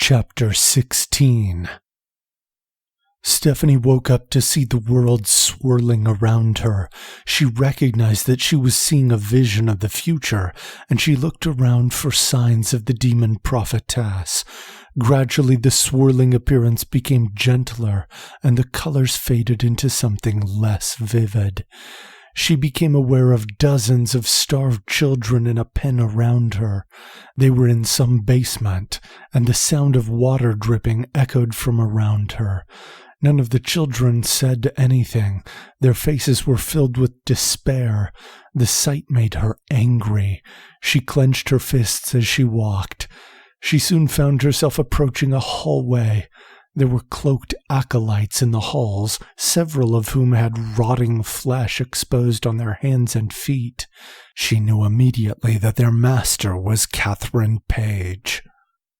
Chapter 16. Stephanie woke up to see the world swirling around her. She recognized that she was seeing a vision of the future, and she looked around for signs of the demon prophetess. Gradually, the swirling appearance became gentler, and the colors faded into something less vivid. She became aware of dozens of starved children in a pen around her. They were in some basement, and the sound of water dripping echoed from around her. None of the children said anything. Their faces were filled with despair. The sight made her angry. She clenched her fists as she walked. She soon found herself approaching a hallway. There were cloaked acolytes in the halls, several of whom had rotting flesh exposed on their hands and feet. She knew immediately that their master was Catherine Page.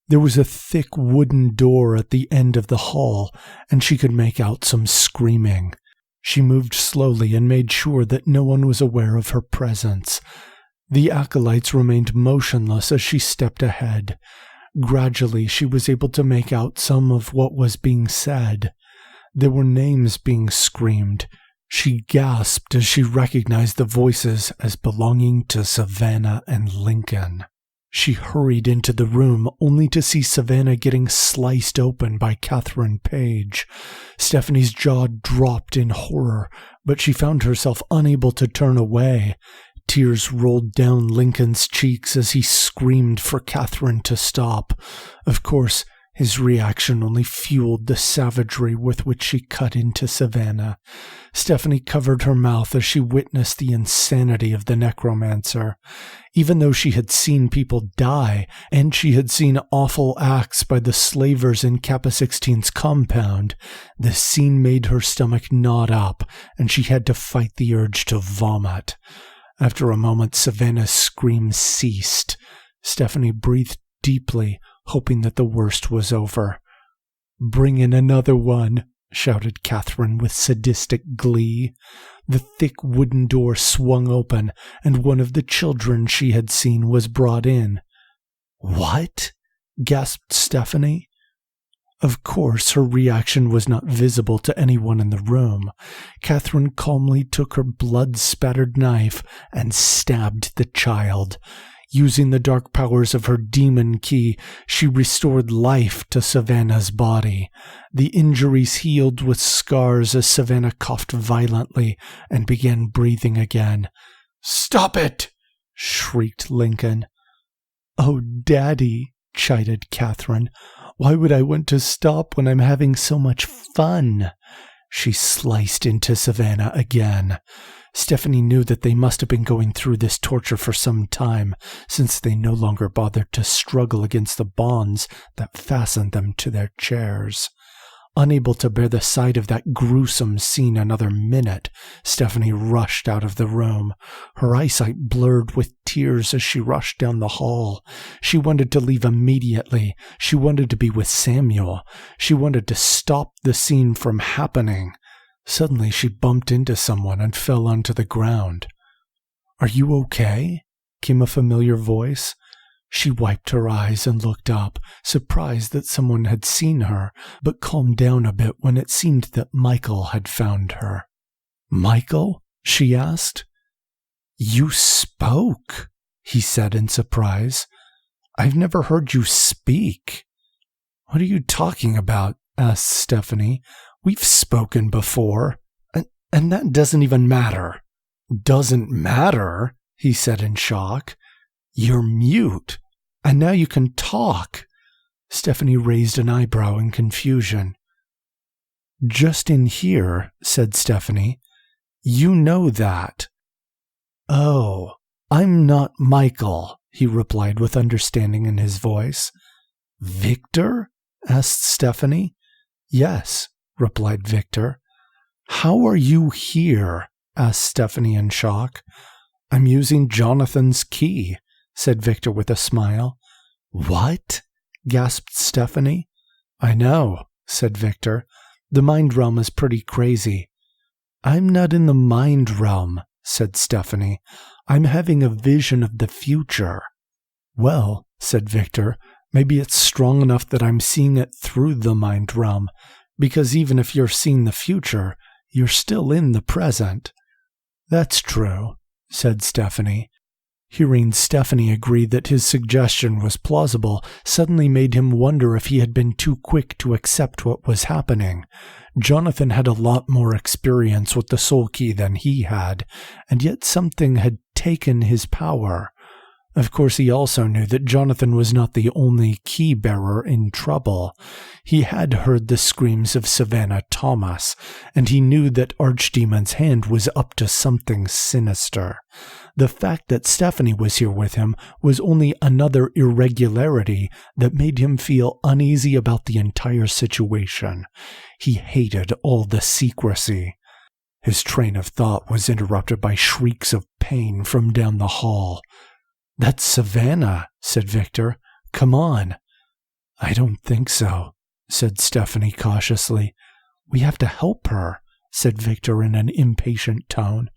There was a thick wooden door at the end of the hall, and she could make out some screaming. She moved slowly and made sure that no one was aware of her presence. The acolytes remained motionless as she stepped ahead. Gradually, she was able to make out some of what was being said. There were names being screamed. She gasped as she recognized the voices as belonging to Savannah and Lincoln. She hurried into the room, only to see Savannah getting sliced open by Catherine Page. Stephanie's jaw dropped in horror, but she found herself unable to turn away. Tears rolled down Lincoln's cheeks as he screamed for Catherine to stop. Of course, his reaction only fueled the savagery with which she cut into Savannah. Stephanie covered her mouth as she witnessed the insanity of the necromancer. Even though she had seen people die, and she had seen awful acts by the slavers in Kappa 16's compound, the scene made her stomach knot up, and she had to fight the urge to vomit. After a moment, Savannah's screams ceased. Stephanie breathed deeply, hoping that the worst was over. "Bring in another one," shouted Catherine with sadistic glee. The thick wooden door swung open, and one of the children she had seen was brought in. "What?" gasped Stephanie. Of course, her reaction was not visible to anyone in the room. Catherine calmly took her blood-spattered knife and stabbed the child. Using the dark powers of her demon key, she restored life to Savannah's body. The injuries healed with scars as Savannah coughed violently and began breathing again. "Stop it!" shrieked Lincoln. "Oh, Daddy," chided Catherine. "Why would I want to stop when I'm having so much fun?" She sliced into Savannah again. Stephanie knew that they must have been going through this torture for some time, since they no longer bothered to struggle against the bonds that fastened them to their chairs. Unable to bear the sight of that gruesome scene another minute, Stephanie rushed out of the room. Her eyesight blurred with tears as she rushed down the hall. She wanted to leave immediately. She wanted to be with Samuel. She wanted to stop the scene from happening. Suddenly she bumped into someone and fell onto the ground. "Are you okay?" came a familiar voice. She wiped her eyes and looked up, surprised that someone had seen her, but calmed down a bit when it seemed that Michael had found her. "Michael?" she asked. "You spoke," he said in surprise. "I've never heard you speak." "What are you talking about?" asked Stephanie. "We've spoken before, and that doesn't even matter." "Doesn't matter?" he said in shock. "You're mute, and now you can talk." Stephanie raised an eyebrow in confusion. "Just in here," said Stephanie. "You know that." "Oh, I'm not Michael," he replied with understanding in his voice. "Victor?" asked Stephanie. "Yes," replied Victor. "How are you here?" asked Stephanie in shock. "I'm using Jonathan's key," said Victor with a smile. "What?" gasped Stephanie. "I know," said Victor. "The mind realm is pretty crazy." "I'm not in the mind realm," said Stephanie. "I'm having a vision of the future." "Well," said Victor, Maybe it's strong enough that I'm seeing it through the mind realm, because even if you're seeing the future, you're still in the present." "That's true," said Stephanie. Hearing Stephanie agree that his suggestion was plausible suddenly made him wonder if he had been too quick to accept what was happening. Jonathan had a lot more experience with the soul key than he had, and yet something had taken his power. Of course, he also knew that Jonathan was not the only key bearer in trouble. He had heard the screams of Savannah Thomas, and he knew that Archdemon's hand was up to something sinister. The fact that Stephanie was here with him was only another irregularity that made him feel uneasy about the entire situation. He hated all the secrecy. His train of thought was interrupted by shrieks of pain from down the hall. "That's Savannah," said Victor. "Come on." "I don't think so," said Stephanie cautiously. "We have to help her," said Victor in an impatient tone.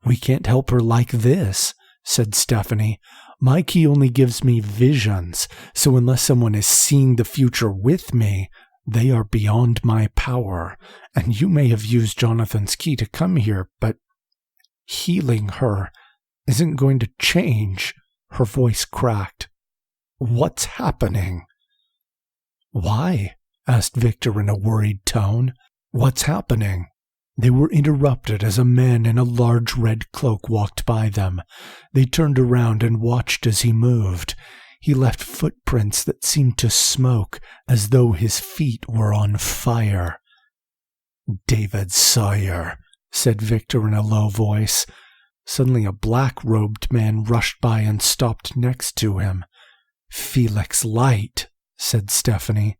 "We can't help her like this," said Stephanie. "My key only gives me visions, so unless someone is seeing the future with me, they are beyond my power. And you may have used Jonathan's key to come here, but healing her isn't going to change." Her voice cracked. "What's happening?" "Why?" asked Victor in a worried tone. "What's happening?" They were interrupted as a man in a large red cloak walked by them. They turned around and watched as he moved. He left footprints that seemed to smoke, as though his feet were on fire. "David Sawyer," said Victor in a low voice. Suddenly a black-robed man rushed by and stopped next to him. "Felix Light," said Stephanie.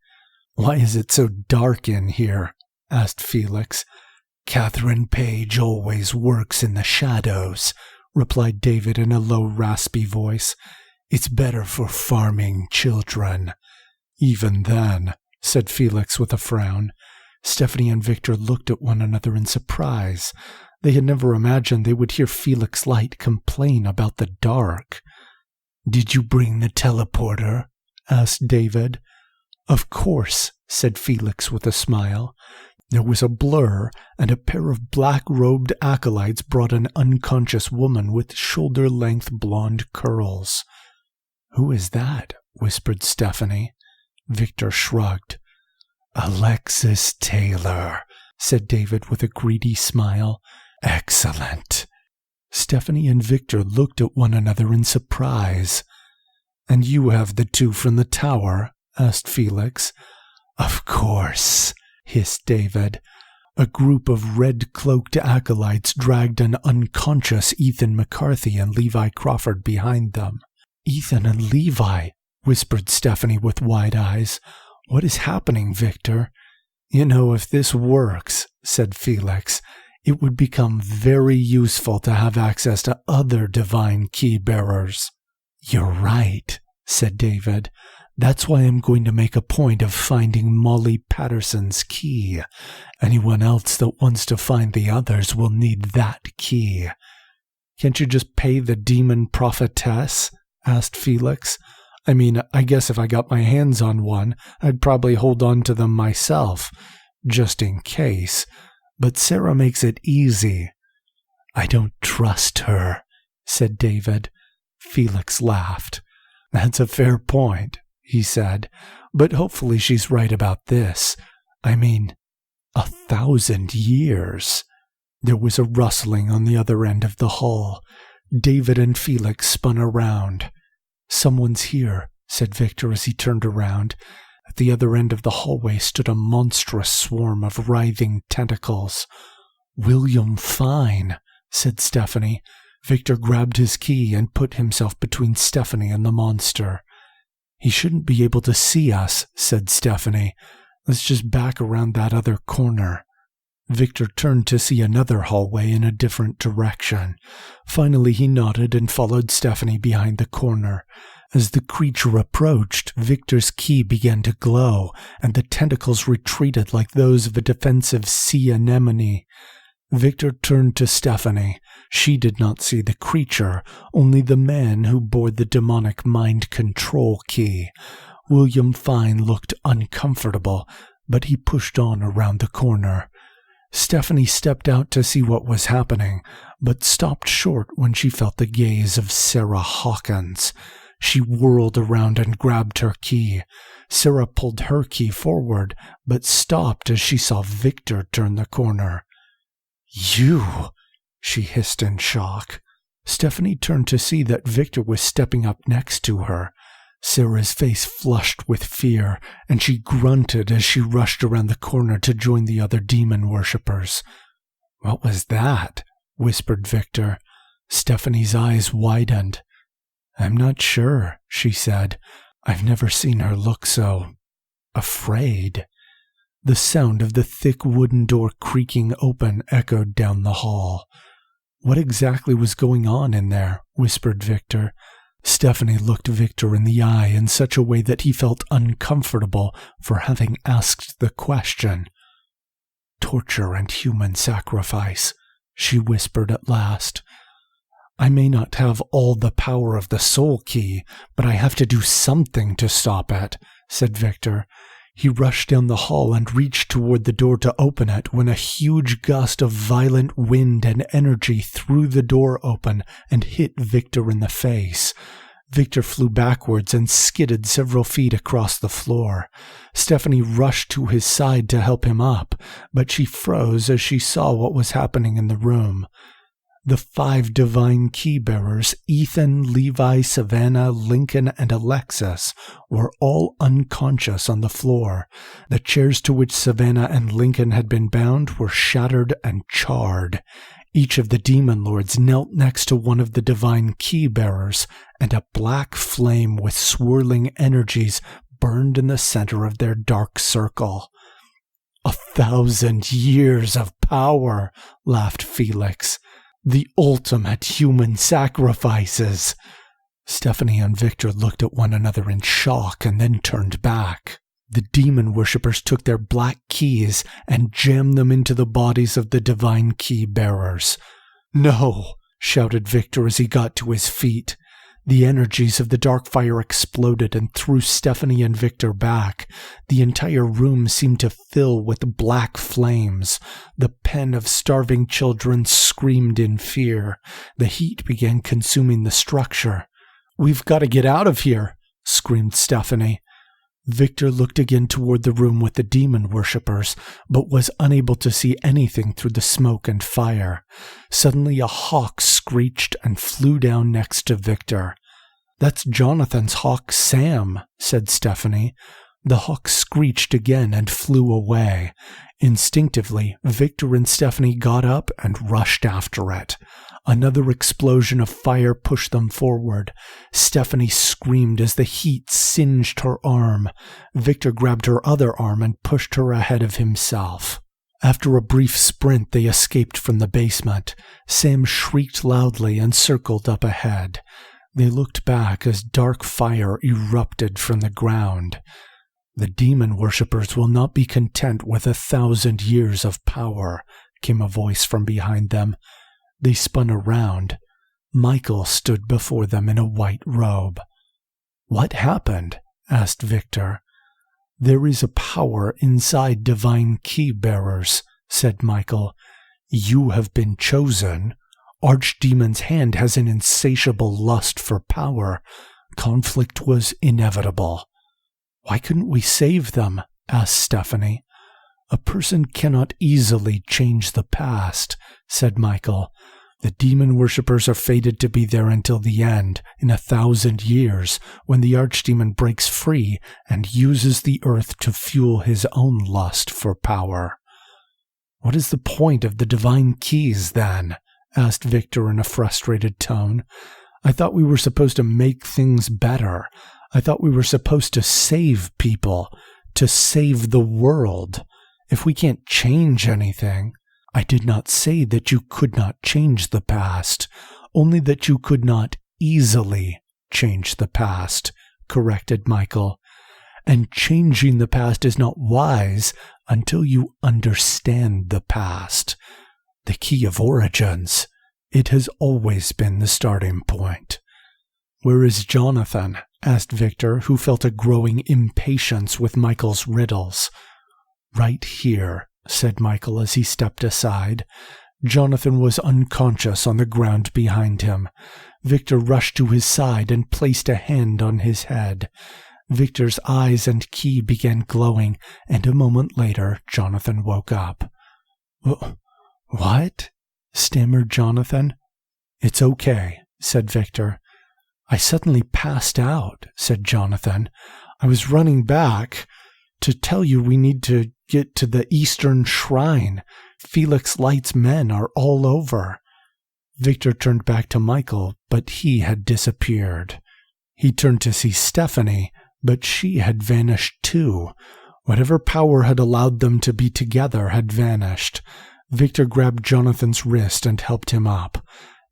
"Why is it so dark in here?" asked Felix. "Catherine Page always works in the shadows," replied David in a low, raspy voice. "It's better for farming children." "Even then," said Felix with a frown. Stephanie and Victor looked at one another in surprise. They had never imagined they would hear Felix Light complain about the dark. "Did you bring the teleporter?" asked David. "Of course," said Felix with a smile. There was a blur, and a pair of black-robed acolytes brought an unconscious woman with shoulder-length blonde curls. "Who is that?" whispered Stephanie. Victor shrugged. "Alexis Taylor," said David with a greedy smile. "Excellent." Stephanie and Victor looked at one another in surprise. "And you have the two from the tower?" asked Felix. "Of course," hissed David. A group of red-cloaked acolytes dragged an unconscious Ethan McCarthy and Levi Crawford behind them. "Ethan and Levi," whispered Stephanie with wide eyes. "What is happening, Victor?" "You know, if this works," said Felix, "it would become very useful to have access to other divine key-bearers." "You're right," said David. "That's why I'm going to make a point of finding Molly Patterson's key. Anyone else that wants to find the others will need that key." "Can't you just pay the demon prophetess?" asked Felix. "I mean, I guess if I got my hands on one, I'd probably hold on to them myself, just in case. But Sarah makes it easy." "I don't trust her," said David. Felix laughed. "That's a fair point," he said. "But hopefully she's right about this. I mean, 1,000 years." There was a rustling on the other end of the hall. David and Felix spun around. "Someone's here," said Victor as he turned around. At the other end of the hallway stood a monstrous swarm of writhing tentacles. "William Fine," said Stephanie. Victor grabbed his key and put himself between Stephanie and the monster. "He shouldn't be able to see us," said Stephanie. "Let's just back around that other corner." Victor turned to see another hallway in a different direction. Finally he nodded and followed Stephanie behind the corner. As the creature approached, Victor's key began to glow, and the tentacles retreated like those of a defensive sea anemone. Victor turned to Stephanie. She did not see the creature, only the man who bore the demonic mind control key. William Fine looked uncomfortable, but he pushed on around the corner. Stephanie stepped out to see what was happening, but stopped short when she felt the gaze of Sarah Hawkins. She whirled around and grabbed her key. Sarah pulled her key forward, but stopped as she saw Victor turn the corner. "You!" she hissed in shock. Stephanie turned to see that Victor was stepping up next to her. Sarah's face flushed with fear, and she grunted as she rushed around the corner to join the other demon worshippers. "What was that?" whispered Victor. Stephanie's eyes widened. "I'm not sure," she said. "I've never seen her look so afraid." The sound of the thick wooden door creaking open echoed down the hall. "What exactly was going on in there?" whispered Victor. Stephanie looked Victor in the eye in such a way that he felt uncomfortable for having asked the question. "Torture and human sacrifice," she whispered at last. "I may not have all the power of the soul key, but I have to do something to stop it," said Victor. He rushed down the hall and reached toward the door to open it when a huge gust of violent wind and energy threw the door open and hit Victor in the face. Victor flew backwards and skidded several feet across the floor. Stephanie rushed to his side to help him up, but she froze as she saw what was happening in the room. The 5 divine key-bearers, Ethan, Levi, Savannah, Lincoln, and Alexis, were all unconscious on the floor. The chairs to which Savannah and Lincoln had been bound were shattered and charred. Each of the demon lords knelt next to one of the divine key-bearers, and a black flame with swirling energies burned in the center of their dark circle. "1,000 years of power," laughed Felix. "The ultimate human sacrifices." Stephanie and Victor looked at one another in shock and then turned back. The demon worshippers took their black keys and jammed them into the bodies of the divine key bearers. "No!" shouted Victor as he got to his feet. The energies of the dark fire exploded and threw Stephanie and Victor back. The entire room seemed to fill with black flames. The pen of starving children screamed in fear. The heat began consuming the structure. "We've got to get out of here!" screamed Stephanie. Victor looked again toward the room with the demon worshippers, but was unable to see anything through the smoke and fire. Suddenly a hawk screeched and flew down next to Victor. "That's Jonathan's hawk, Sam," said Stephanie. The hawk screeched again and flew away. Instinctively, Victor and Stephanie got up and rushed after it. Another explosion of fire pushed them forward. Stephanie screamed as the heat singed her arm. Victor grabbed her other arm and pushed her ahead of himself. After a brief sprint, they escaped from the basement. Sam shrieked loudly and circled up ahead. They looked back as dark fire erupted from the ground. "The demon worshippers will not be content with 1,000 years of power," came a voice from behind them. They spun around. Michael stood before them in a white robe. "What happened?" asked Victor. "There is a power inside divine key-bearers," said Michael. "You have been chosen. Archdemon's hand has an insatiable lust for power. Conflict was inevitable." "Why couldn't we save them?" asked Stephanie. "A person cannot easily change the past," said Michael. "The demon worshippers are fated to be there until the end, in 1,000 years, when the archdemon breaks free and uses the earth to fuel his own lust for power." "What is the point of the divine keys, then?" asked Victor in a frustrated tone. "I thought we were supposed to make things better. I thought we were supposed to save people, to save the world. If we can't change anything—" "I did not say that you could not change the past, only that you could not easily change the past," corrected Michael. "And changing the past is not wise until you understand the past. The key of origins. It has always been the starting point." "Where is Jonathan?" asked Victor, who felt a growing impatience with Michael's riddles. "Right here," said Michael as he stepped aside. Jonathan was unconscious on the ground behind him. Victor rushed to his side and placed a hand on his head. Victor's eyes and key began glowing, and a moment later Jonathan woke up. "What?" stammered Jonathan. "It's okay," said Victor. "I suddenly passed out," said Jonathan. "I was running back to tell you we need to get to the Eastern Shrine. Felix Light's men are all over." Victor turned back to Michael, but he had disappeared. He turned to see Stephanie, but she had vanished too. Whatever power had allowed them to be together had vanished. Victor grabbed Jonathan's wrist and helped him up.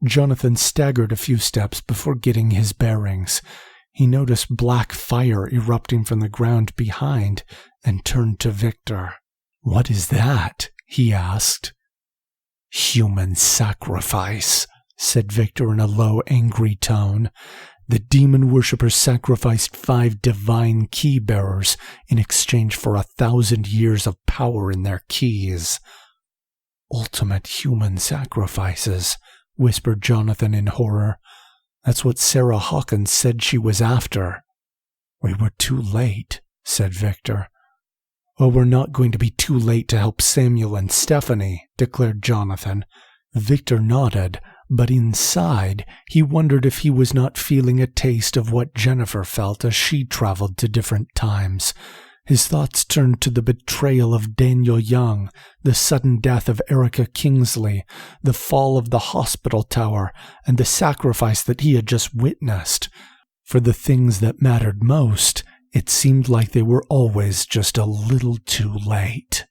Jonathan staggered a few steps before getting his bearings. He noticed black fire erupting from the ground behind and turned to Victor. "What is that?" he asked. "Human sacrifice," said Victor in a low, angry tone. "The demon worshippers sacrificed 5 divine key bearers in exchange for 1,000 years of power in their keys." "Ultimate human sacrifices," whispered Jonathan in horror. "That's what Sarah Hawkins said she was after." "We were too late," said Victor. "Well, we're not going to be too late to help Samuel and Stephanie," declared Jonathan. Victor nodded, but inside he wondered if he was not feeling a taste of what Jennifer felt as she traveled to different times. His thoughts turned to the betrayal of Daniel Young, the sudden death of Erica Kingsley, the fall of the hospital tower, and the sacrifice that he had just witnessed. For the things that mattered most, it seemed like they were always just a little too late.